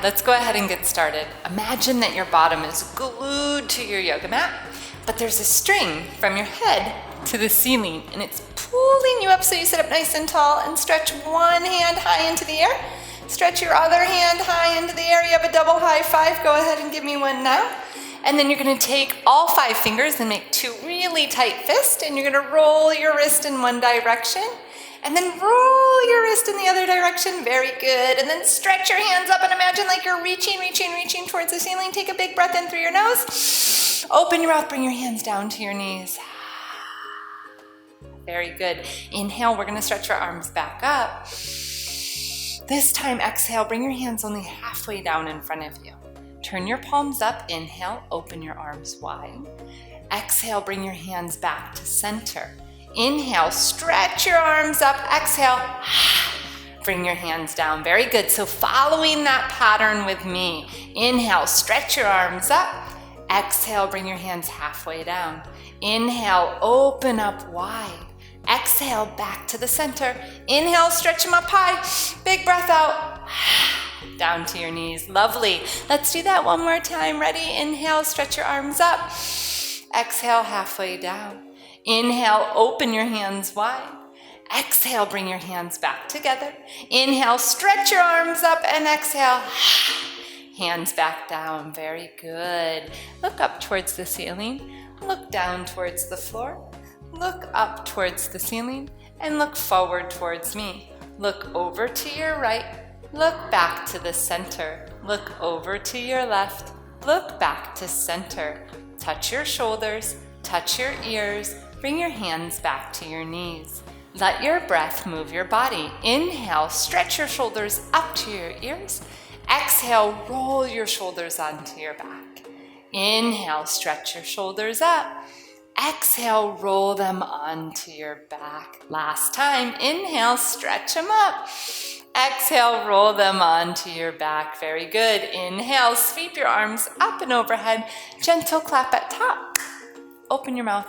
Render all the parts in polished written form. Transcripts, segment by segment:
let's go ahead and get started. Imagine that your bottom is glued to your yoga mat, but there's a string from your head to the ceiling, and it's pulling you up so you sit up nice and tall and stretch one hand high into the air. Stretch your other hand high into the air. You have a double high five. Go ahead and give me one now. And then you're going to take all 5 fingers and make 2 really tight fists, and you're going to roll your wrist in one direction, and then roll your wrist in the other direction. Very good. And then stretch your hands up and imagine like you're reaching towards the ceiling. Take a big breath in through your nose. Open your mouth, bring your hands down to your knees. Very good. Inhale, we're going to stretch our arms back up. This time, exhale, bring your hands only halfway down in front of you. Turn your palms up. Inhale, open your arms wide. Exhale, bring your hands back to center. Inhale, stretch your arms up. Exhale, bring your hands down. Very good. So following that pattern with me. Inhale, stretch your arms up. Exhale, bring your hands halfway down. Inhale, open up wide. Exhale, back to the center. Inhale, stretch them up high. Big breath out. Down to your knees. Lovely. Let's do that one more time. Ready? Inhale, stretch your arms up. Exhale, halfway down. Inhale, open your hands wide. Exhale, bring your hands back together. Inhale, stretch your arms up, and exhale, hands back down. Very good. Look up towards the ceiling. Look down towards the floor. Look up towards the ceiling, and look forward towards me. Look over to your right. Look back to the center. Look over to your left. Look back to center. Touch your shoulders. Touch your ears. Bring your hands back to your knees. Let your breath move your body. Inhale, stretch your shoulders up to your ears. Exhale, roll your shoulders onto your back. Inhale, stretch your shoulders up. Exhale, roll them onto your back. Last time, inhale, stretch them up. Exhale, roll them onto your back. Very good. Inhale, sweep your arms up and overhead. Gentle clap at top. Open your mouth.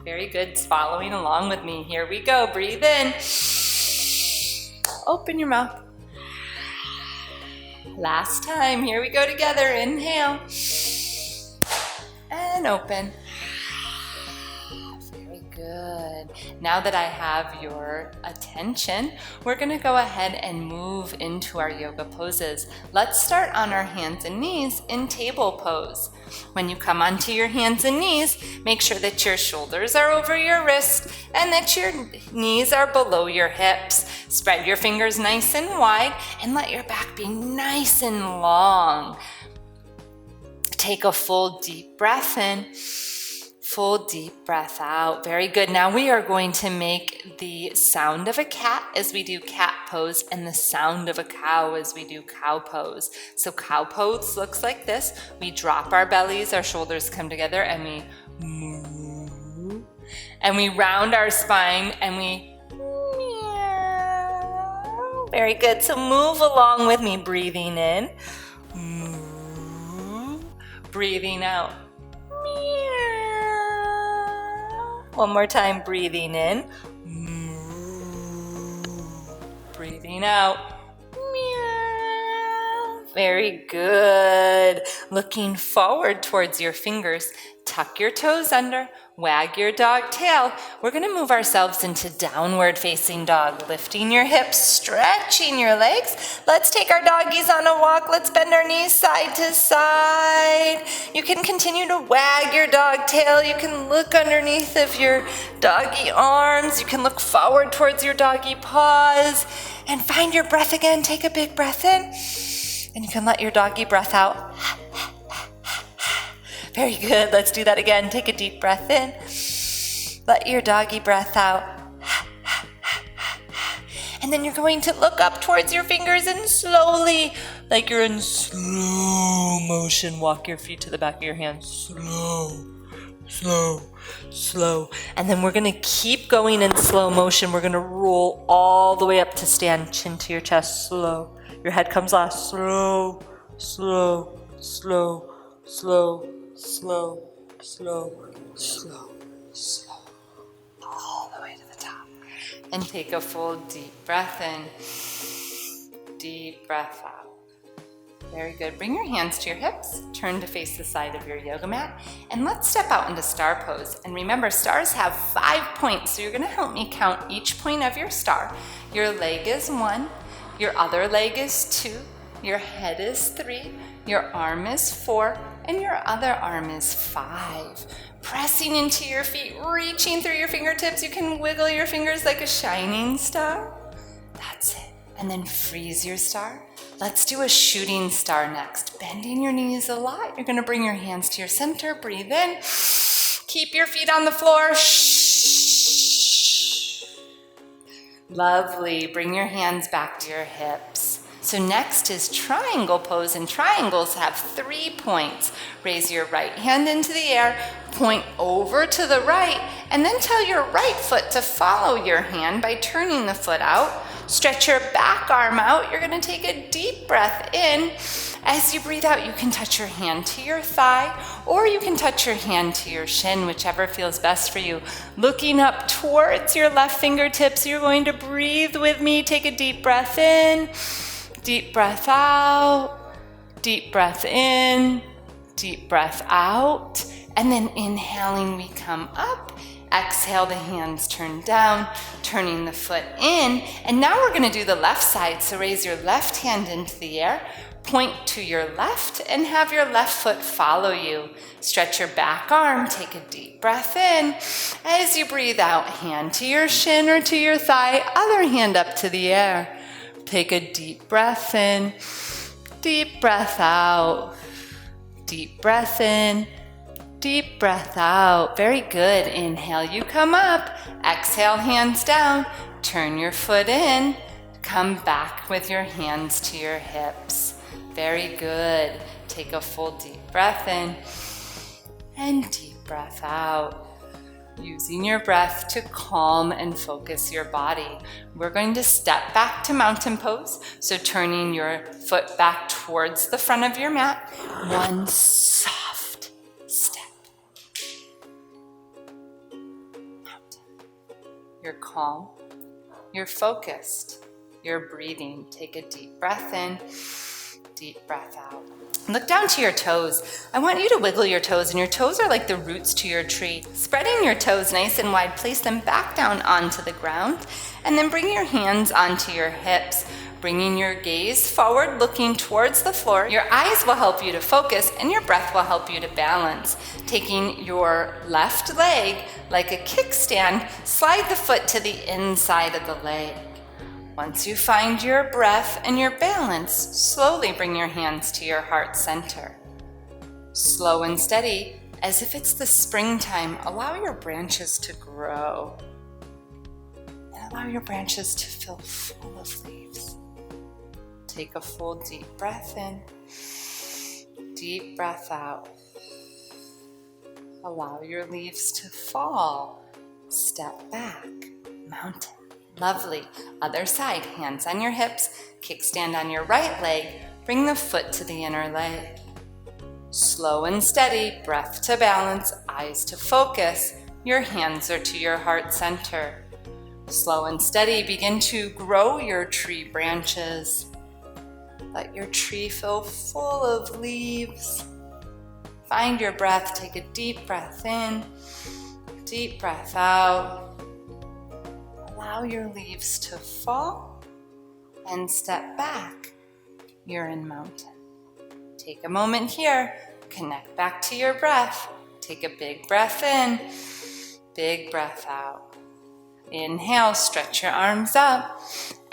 Very good. Following along with me. Here we go. Breathe in. Open your mouth. Last time. Here we go together. Inhale. And open. Very good. Now that I have your attention, we're going to go ahead and move into our yoga poses. Let's start on our hands and knees in table pose. When you come onto your hands and knees, make sure that your shoulders are over your wrist and that your knees are below your hips. Spread your fingers nice and wide and let your back be nice and long. Take a full deep breath in, full deep breath out. Very good. Now we are going to make the sound of a cat as we do cat pose and the sound of a cow as we do cow pose. So cow pose looks like this. We drop our bellies, our shoulders come together, and we moo. And we round our spine and we meow. Very good. So move along with me, breathing in. Breathing out. Meow. One more time, breathing in. Breathing out. Meow. Very good. Looking forward towards your fingers. Tuck your toes under. Wag your dog tail. We're going to move ourselves into downward facing dog, lifting your hips, stretching your legs. Let's take our doggies on a walk. Let's bend our knees side to side. You can continue to wag your dog tail. You can look underneath of your doggy arms. You can look forward towards your doggy paws and find your breath again. Take a big breath in and you can let your doggy breath out. Very good. Let's do that again. Take a deep breath in. Let your doggy breath out. And then you're going to look up towards your fingers and slowly, like you're in slow motion, walk your feet to the back of your hands. Slow, slow, slow. And then we're going to keep going in slow motion. We're going to roll all the way up to stand, chin to your chest. Slow. Your head comes last. Slow, slow, slow, slow. Slow, slow, slow, slow, all the way to the top. And take a full deep breath in. deep breath out. Very good. Bring your hands to your hips, turn to face the side of your yoga mat, and let's step out into star pose. And remember, stars have 5 points, so you're gonna help me count each point of your star. Your leg is 1, your other leg is 2, your head is 3, your arm is 4, and your other arm is 5. Pressing into your feet, reaching through your fingertips. You can wiggle your fingers like a shining star. That's it. And then freeze your star. Let's do a shooting star next. Bending your knees a lot. You're gonna bring your hands to your center. Breathe in. Keep your feet on the floor. Shh. Lovely. Bring your hands back to your hips. So next is triangle pose, and triangles have 3 points. Raise your right hand into the air, point over to the right, and then tell your right foot to follow your hand by turning the foot out. Stretch your back arm out. You're gonna take a deep breath in. As you breathe out, you can touch your hand to your thigh, or you can touch your hand to your shin, whichever feels best for you. Looking up towards your left fingertips, you're going to breathe with me. Take a deep breath in, deep breath out, deep breath in, deep breath out. And then inhaling, we come up. Exhale, the hands turn down, turning the foot in. And now we're gonna do the left side. So raise your left hand into the air, point to your left, and have your left foot follow you. Stretch your back arm, take a deep breath in. As you breathe out, hand to your shin or to your thigh, other hand up to the air. Take a deep breath in, deep breath out, deep breath in, deep breath out. Very good. Inhale, you come up. Exhale, hands down. Turn your foot in. Come back with your hands to your hips. Very good. Take a full deep breath in and deep breath out. Using your breath to calm and focus your body. We're going to step back to mountain pose. So turning your foot back towards the front of your mat. One soft step. You're calm, you're focused, you're breathing. Take a deep breath in, deep breath out. Look down to your toes. I want you to wiggle your toes, and your toes are like the roots to your tree. Spreading your toes nice and wide, place them back down onto the ground, and then bring your hands onto your hips. Bringing your gaze forward, looking towards the floor. Your eyes will help you to focus, and your breath will help you to balance. Taking your left leg like a kickstand, slide the foot to the inside of the leg. Once you find your breath and your balance, slowly bring your hands to your heart center. Slow and steady, as if it's the springtime, allow your branches to grow. And allow your branches to fill full of leaves. Take a full deep breath in, deep breath out. Allow your leaves to fall. Step back, mountain. Lovely. Other side, hands on your hips, kickstand on your right leg, bring the foot to the inner leg. Slow and steady, breath to balance, eyes to focus. Your hands are to your heart center. Slow and steady, begin to grow your tree branches. Let your tree fill full of leaves. Find your breath. Take a deep breath in, deep breath out. Allow your leaves to fall and step back. You're in mountain. Take a moment here. Connect back to your breath. Take a big breath in, big breath out. Inhale, stretch your arms up.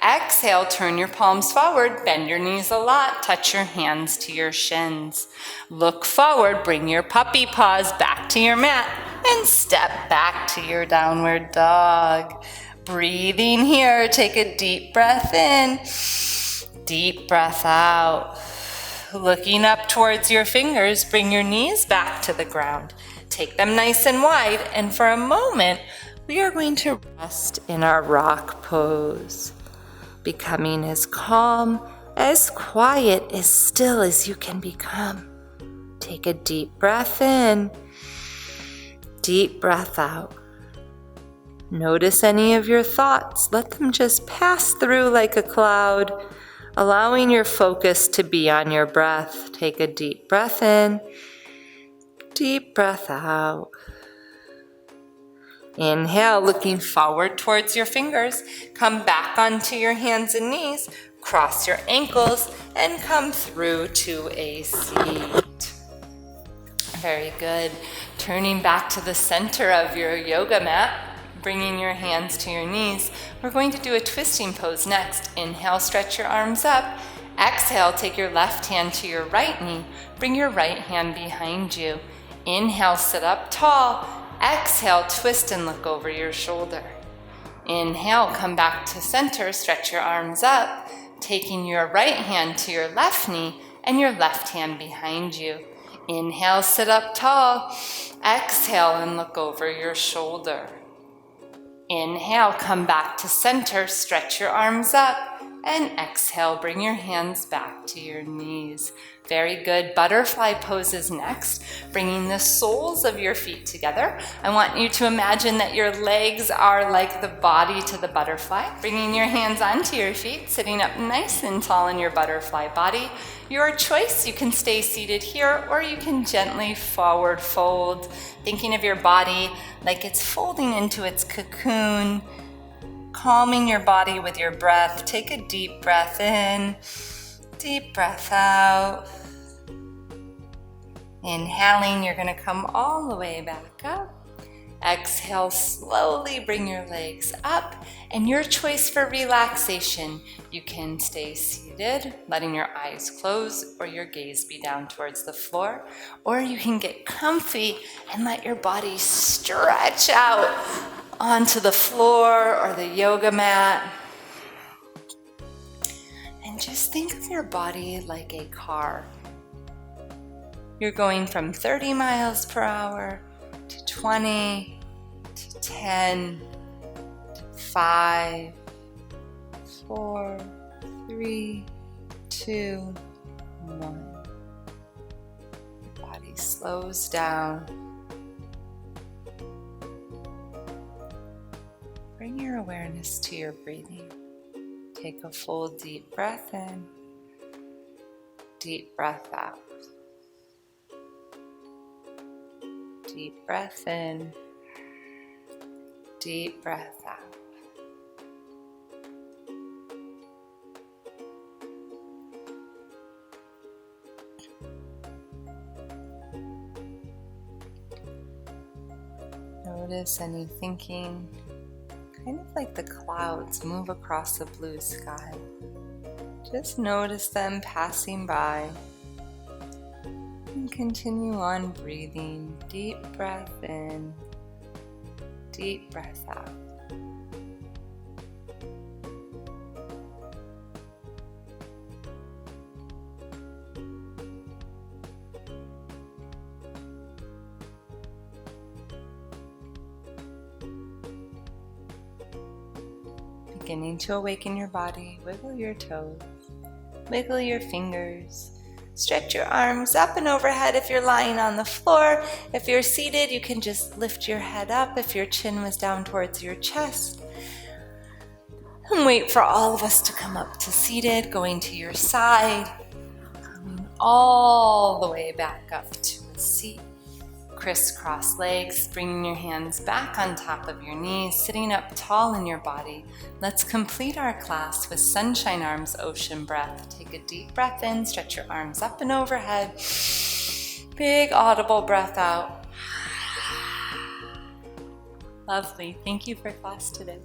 Exhale, turn your palms forward, bend your knees a lot, touch your hands to your shins. Look forward, bring your puppy paws back to your mat, and step back to your downward dog. Breathing here, take a deep breath in, deep breath out. Looking up towards your fingers, bring your knees back to the ground. Take them nice and wide, and for a moment, we are going to rest in our rock pose. Becoming as calm, as quiet, as still as you can become. Take a deep breath in, deep breath out. Notice any of your thoughts. Let them just pass through like a cloud. allowing your focus to be on your breath. Take a deep breath in, deep breath out. Inhale, looking forward towards your fingers. Come back onto your hands and knees, cross your ankles, and come through to a seat. Very good. Turning back to the center of your yoga mat, bringing your hands to your knees. We're going to do a twisting pose next. Inhale, stretch your arms up. Exhale, take your left hand to your right knee. Bring your right hand behind you. Inhale, sit up tall. Exhale, twist and look over your shoulder. Inhale, come back to center, stretch your arms up, taking your right hand to your left knee and your left hand behind you. Inhale, sit up tall. Exhale and look over your shoulder. Inhale, come back to center, stretch your arms up, and exhale, bring your hands back to your knees. Very good. Butterfly poses next, bringing the soles of your feet together. I want you to imagine that your legs are like the body to the butterfly, bringing your hands onto your feet, sitting up nice and tall in your butterfly body. Your choice, you can stay seated here or you can gently forward fold, thinking of your body like it's folding into its cocoon, calming your body with your breath. Take a deep breath in, deep breath out. Inhaling, you're going to come all the way back up. Exhale, slowly bring your legs up. And your choice for relaxation, you can stay seated, letting your eyes close or your gaze be down towards the floor. Or you can get comfy and let your body stretch out onto the floor or the yoga mat. And just think of your body like a car. You're going from 30 miles per hour to 20, to 10, to 5, 4, 3, 2, 1. Your body slows down. Bring your awareness to your breathing. Take a full deep breath in, deep breath out. Deep breath in, deep breath out. Notice any thinking, kind of like the clouds move across the blue sky. Just notice them passing by. And continue on breathing. Deep breath in, deep breath out. Beginning to awaken your body, wiggle your toes, wiggle your fingers. Stretch your arms up and overhead if you're lying on the floor. If you're seated, you can just lift your head up if your chin was down towards your chest. And wait for all of us to come up to seated, going to your side, coming all the way back up to a seat. Crisscross legs, bringing your hands back on top of your knees, sitting up tall in your body. Let's complete our class with sunshine arms, ocean breath. Take a deep breath in, stretch your arms up and overhead. Big audible breath out. Lovely. Thank you for class today.